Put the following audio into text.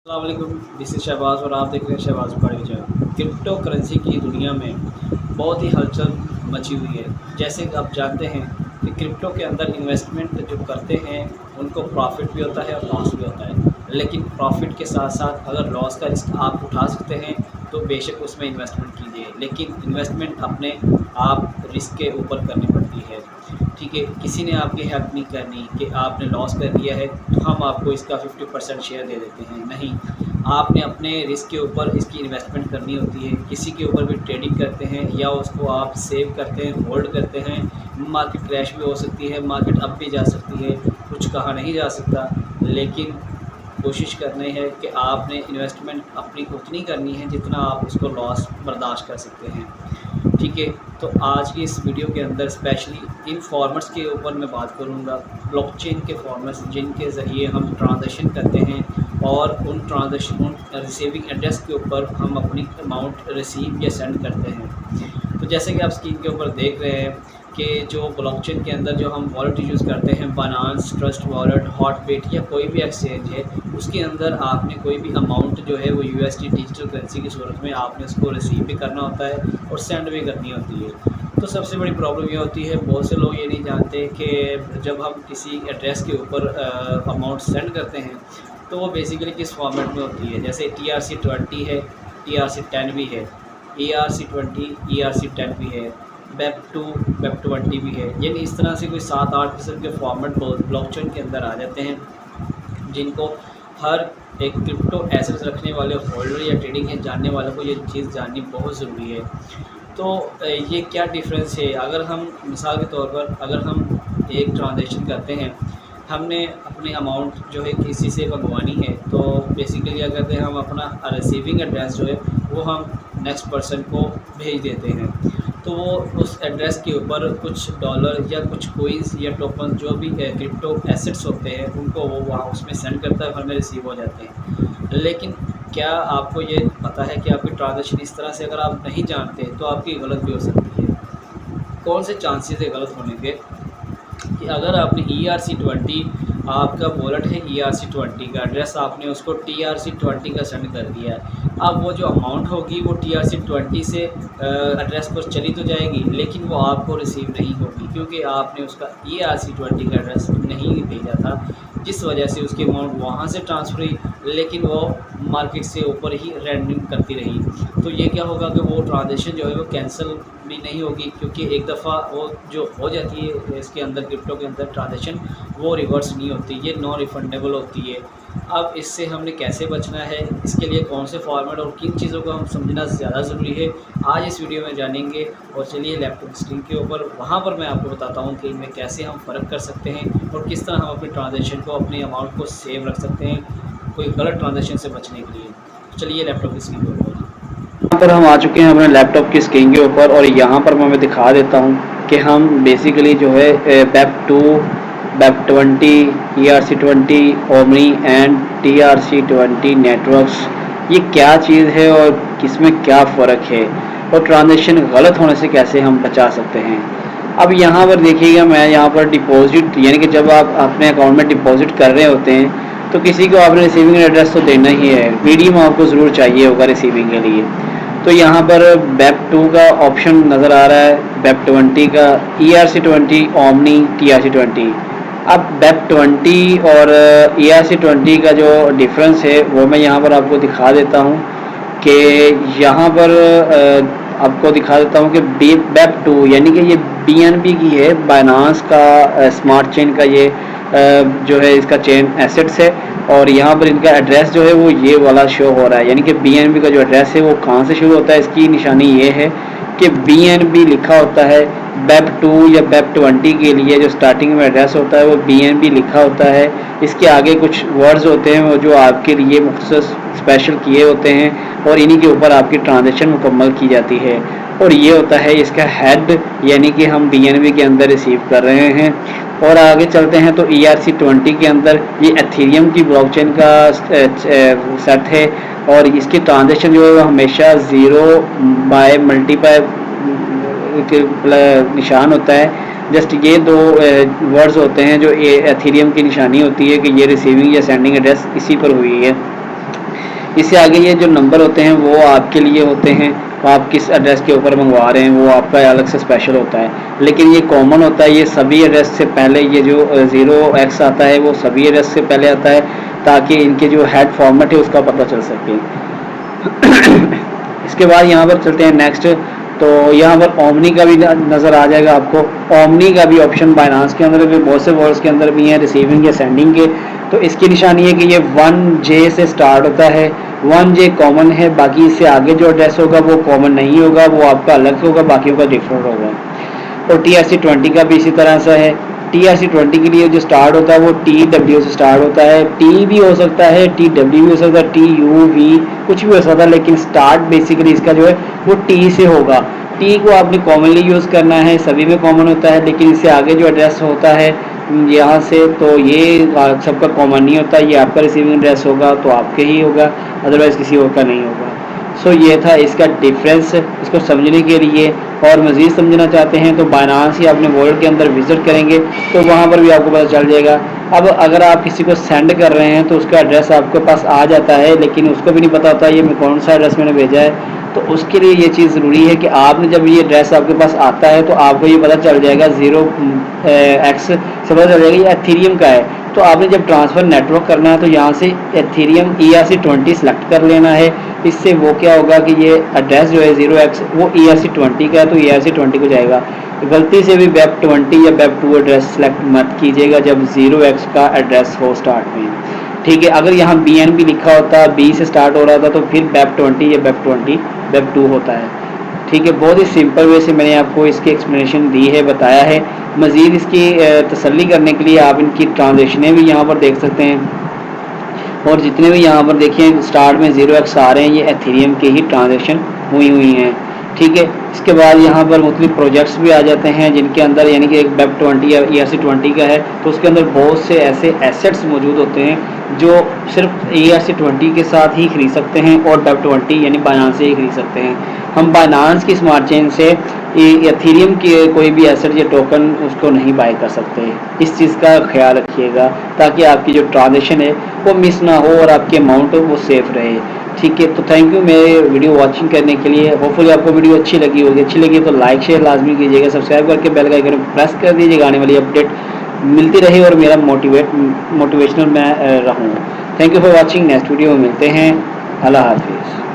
अस्सलाम वालेकुम, this is Shahbaz और आप देख रहे हैं शहबाज पढ़ी चैनल। क्रिप्टो करेंसी की दुनिया में बहुत ही हलचल मची हुई है। जैसे कि आप जानते हैं कि क्रिप्टो के अंदर इन्वेस्टमेंट जो करते हैं उनको प्रॉफिट भी होता है और लॉस भी होता है। लेकिन प्रॉफिट के साथ साथ अगर लॉस का रिस्क आप उठा सकते हैं तो बेशक उसमें इन्वेस्टमेंट कीजिए, लेकिन इन्वेस्टमेंट अपने आप रिस्क के ऊपर करनी पड़ती है। ठीक है, किसी ने आपकी हेल्प नहीं करनी कि आपने लॉस कर दिया है तो हम आपको इसका 50% शेयर दे देते हैं। नहीं, आपने अपने रिस्क के ऊपर इसकी इन्वेस्टमेंट करनी होती है। किसी के ऊपर भी ट्रेडिंग करते हैं या उसको आप सेव करते हैं, होल्ड करते हैं। मार्केट क्रैश भी हो सकती है, मार्केट अप भी जा सकती है, कुछ कहा नहीं जा सकता। लेकिन कोशिश करनी है कि आपने इन्वेस्टमेंट अपनी उतनी करनी है जितना आप उसको लॉस बर्दाश्त कर सकते हैं। ठीक है, तो आज की इस वीडियो के अंदर स्पेशली इन फॉर्मेट्स के ऊपर मैं बात करूंगा। ब्लॉकचेन के फॉर्मेट्स जिनके ज़रिए हम ट्रांजैक्शन करते हैं और उन रिसीविंग एड्रेस के ऊपर हम अपनी अमाउंट रिसीव या सेंड करते हैं। तो जैसे कि आप स्क्रीन के ऊपर देख रहे हैं कि जो ब्लॉकचेन के अंदर जो हम वॉलेट यूज़ करते हैं, बाइनेंस, ट्रस्ट वॉलेट, हॉटबिट या कोई भी एक्सचेंज है, उसके अंदर आपने कोई भी अमाउंट जो है वो यूएसडी डिजिटल करेंसी की सूरत में आपने उसको रिसीव भी करना होता है और सेंड भी करनी होती है। तो सबसे बड़ी प्रॉब्लम ये होती है, बहुत से लोग ये नहीं जानते कि जब हम किसी एड्रेस के ऊपर अमाउंट सेंड करते हैं तो वो बेसिकली किस फॉर्मेट में होती है। जैसे TRC20 है, TRC10 भी है, ERC20, ERC10 भी है, वेब 2, वेब 20 भी है। यानी इस तरह से कोई 7-8 किस्म के फॉर्मेट ब्लॉकचेन के अंदर आ जाते हैं जिनको हर एक क्रिप्टो एसेट्स रखने वाले होल्डर या ट्रेडिंग के जानने वालों को ये चीज़ जाननी बहुत ज़रूरी है। तो ये क्या डिफरेंस है, अगर हम मिसाल के तौर पर अगर हम एक ट्रांजैक्शन करते हैं, हमने अपनी अमाउंट जो है किसी से मंगवानी है, तो बेसिकली क्या करते हैं, हम अपना रिसीविंग एड्रेस जो है वो हम नेक्स्ट पर्सन को भेज देते हैं। तो वो उस एड्रेस के ऊपर कुछ डॉलर या कुछ कोइंस या टोकन जो भी क्रिप्टो एसेट्स होते हैं उनको वो वहाँ उसमें सेंड करता है, हमें रिसीव हो जाते हैं। लेकिन क्या आपको ये पता है कि आपकी ट्रांजैक्शन इस तरह से अगर आप नहीं जानते तो आपकी गलत भी हो सकती है। कौन से चांसेस है गलत होने के कि अगर आपने ERC20 आपका वॉलेट है, ERC20 का एड्रेस आपने उसको TRC20 का सेंड कर दिया है। अब वो जो अमाउंट होगी वो TRC20 से एड्रेस पर चली तो जाएगी, लेकिन वो आपको रिसीव नहीं होगी क्योंकि आपने उसका ERC20 का एड्रेस नहीं भेजा था, जिस वजह से उसकी अमाउंट वहाँ से ट्रांसफ़र हुई, लेकिन वो मार्केट से ऊपर ही रेंडिंग करती रही। तो ये क्या होगा कि वो ट्रांजैक्शन जो है वो कैंसिल भी नहीं होगी, क्योंकि एक दफ़ा वो जो हो जाती है इसके अंदर क्रिप्टो के अंदर ट्रांजैक्शन वो रिवर्स नहीं होती, ये नॉन रिफंडेबल होती है। अब इससे हमने कैसे बचना है, इसके लिए कौन से फॉर्मेट और किन चीज़ों को हम समझना ज़्यादा ज़रूरी है, आज इस वीडियो में जानेंगे। और चलिए लैपटॉप स्क्रीन के ऊपर वहाँ पर मैं आपको बताता हूँ कि इनमें कैसे हम फ़र्क कर सकते हैं और किस तरह हम अपनी ट्रांजैक्शन को, अपने अमाउंट को सेव रख सकते हैं कोई गलत ट्रांजैक्शन से बचने के लिए। चलिए लैपटॉप की स्क्रीन के ऊपर यहाँ पर हम आ चुके हैं अपने लैपटॉप की स्क्रीन के ऊपर और यहाँ पर मैं दिखा देता हूँ कि हम बेसिकली जो है web 2, web 20, ERC20, omni and TRC20 networks, ये क्या चीज़ है और किसमें क्या फ़र्क है और ट्रांजैक्शन गलत होने से कैसे हम बचा सकते हैं। अब यहाँ पर देखिएगा, मैं यहाँ पर डिपॉजिट यानी कि जब आप अपने अकाउंट में डिपॉजिट कर रहे होते हैं तो किसी को आपने रिसीविंग एड्रेस तो देना ही है, मीडियम आपको ज़रूर चाहिए होगा रिसीविंग के लिए। तो यहाँ पर वेब 2 का ऑप्शन नज़र आ रहा है, वेब 20 का, ERC20, ओमनी, TRC20। अब वेब 20 और ERC20 का जो डिफरेंस है वो मैं यहाँ पर आपको दिखा देता हूँ कि यहाँ पर आपको दिखा देता हूँ कि वेब 2 यानी कि ये BNB की है, बाइनेंस का स्मार्ट चेन का ये जो है इसका चेन एसेट्स है। और यहाँ पर इनका एड्रेस जो है वो ये वाला शो हो रहा है, यानी कि BNB का जो एड्रेस है वो कहाँ से शुरू होता है, इसकी निशानी ये है कि BNB लिखा होता है। वेब 2 या वेब 20 के लिए जो स्टार्टिंग में एड्रेस होता है वो BNB लिखा होता है। इसके आगे कुछ वर्ड्स होते हैं वो जो आपके लिए मुख्तसर स्पेशल किए होते हैं और इन्हीं के ऊपर आपकी ट्रांजैक्शन मुकम्मल की जाती है। और ये होता है इसका हेड, यानी कि हम BNB के अंदर रिसीव कर रहे हैं। और आगे चलते हैं तो ERC20 के अंदर ये एथेरियम की ब्लॉकचेन का सेट है और इसकी ट्रांजैक्शन जो है वो हमेशा 0/मल्टीप्लाई निशान होता है। जस्ट ये दो वर्ड्स होते हैं जो एथेरियम की निशानी होती है कि ये रिसीविंग या सेंडिंग एड्रेस इसी पर हुई है। इससे आगे ये जो नंबर होते हैं वो आपके लिए होते हैं, आप किस एड्रेस के ऊपर मंगवा रहे हैं वो आपका अलग से स्पेशल होता है, लेकिन ये कॉमन होता है। ये सभी एड्रेस से पहले, ये जो 0x आता है वो सभी एड्रेस से पहले आता है, ताकि इनके जो हेड फॉर्मेट है उसका पता चल सके। इसके बाद यहाँ पर चलते हैं नेक्स्ट। तो यहाँ पर ओमनी का भी नज़र आ जाएगा आपको। ओमनी का भी ऑप्शन बाइनांस के अंदर भी, बहुत से वर्ड्स के अंदर भी हैं, रिसीविंग या सेंडिंग के। तो इसकी निशानी है कि ये 1J से स्टार्ट होता है। 1J कॉमन है, बाकी इससे आगे जो एड्रेस होगा वो कॉमन नहीं होगा, वो आपका अलग होगा, बाकियों का डिफरेंट होगा। और TRC20 का भी इसी तरह से है। TRC20 के लिए जो स्टार्ट होता है वो TW से स्टार्ट होता है। T भी हो सकता है, TW भी हो सकता है, TUV कुछ भी हो सकता है, लेकिन स्टार्ट बेसिकली इसका जो है वो T से होगा। T को आपने कॉमनली यूज़ करना है, सभी में कॉमन होता है, लेकिन इससे आगे जो एड्रेस होता है यहाँ से, तो ये सबका कॉमन नहीं होता। ये आपका रिसीविंग एड्रेस होगा तो आपके ही होगा, अदरवाइज़ किसी और का नहीं होगा। सो ये था इसका डिफरेंस। इसको समझने के लिए और मज़ीद समझना चाहते हैं तो बाइनांस या अपने वॉलेट के अंदर विज़िट करेंगे तो वहाँ पर भी आपको पता चल जाएगा। अब अगर आप किसी को सेंड कर रहे हैं तो उसका एड्रेस आपके पास आ जाता है, लेकिन उसको भी नहीं पता होता ये कौन सा एड्रेस मैंने भेजा है। तो उसके लिए ये चीज़ ज़रूरी है कि आपने जब ये एड्रेस आपके पास आता है तो आपको ये पता चल जाएगा 0x से पता चल जाएगा ये एथेरियम का है। तो आपने जब ट्रांसफ़र नेटवर्क करना है तो यहाँ से एथेरियम ERC20 सेलेक्ट कर लेना है। इससे वो क्या होगा कि ये एड्रेस जो है 0x वो ERC20 का है, तो ERC20 को जाएगा। गलती से भी वेब20 या वेब2 एड्रेस सेलेक्ट मत कीजिएगा जब 0x का एड्रेस हो स्टार्ट में, ठीक है। अगर यहाँ BNB लिखा होता, B से स्टार्ट हो रहा था, तो फिर वेब20 या वेब20 वेब2 होता है, ठीक है। बहुत ही सिंपल वे से मैंने आपको इसकी एक्सप्लेनेशन दी है, बताया है। मज़ीद इसकी तसल्ली करने के लिए आप इनकी ट्रांजेक्शनें भी यहाँ पर देख सकते हैं, और जितने भी यहाँ पर देखें स्टार्ट में 0x आ रहे हैं ये एथेरियम के ही ट्रांजेक्शन हुई हैं, ठीक है। इसके बाद यहाँ पर मुख्तलिफ प्रोजेक्ट्स भी आ जाते हैं जिनके अंदर, यानी कि एक वेब20 या ERC20 का है तो उसके अंदर बहुत से ऐसे एसेट्स मौजूद होते हैं जो सिर्फ ERC20 के साथ ही खरीद सकते हैं और वेब20 यानी बाइनांस से ही खरीद सकते हैं। हम बाइनांस की स्मार्ट चेन से एथेरियम के कोई भी एसेट या टोकन उसको नहीं बाय कर सकते। इस चीज़ का ख्याल रखिएगा ताकि आपकी जो ट्रांजेक्शन है वो मिस ना हो और आपकी अमाउंट वो सेफ रहे, ठीक है। तो थैंक यू मेरे वीडियो वॉचिंग करने के लिए। होपफुली आपको वीडियो अच्छी लगी होगी। अच्छी लगी तो लाइक शेयर लाजमी कीजिएगा, सब्सक्राइब करके बेल का आइकन प्रेस कर दीजिएगा, आने वाली अपडेट मिलती रहे और मेरा मोटिवेशनल मैं रहूँ। Thank you for watching. Next video में मिलते हैं। अल्लाह हाफिज़।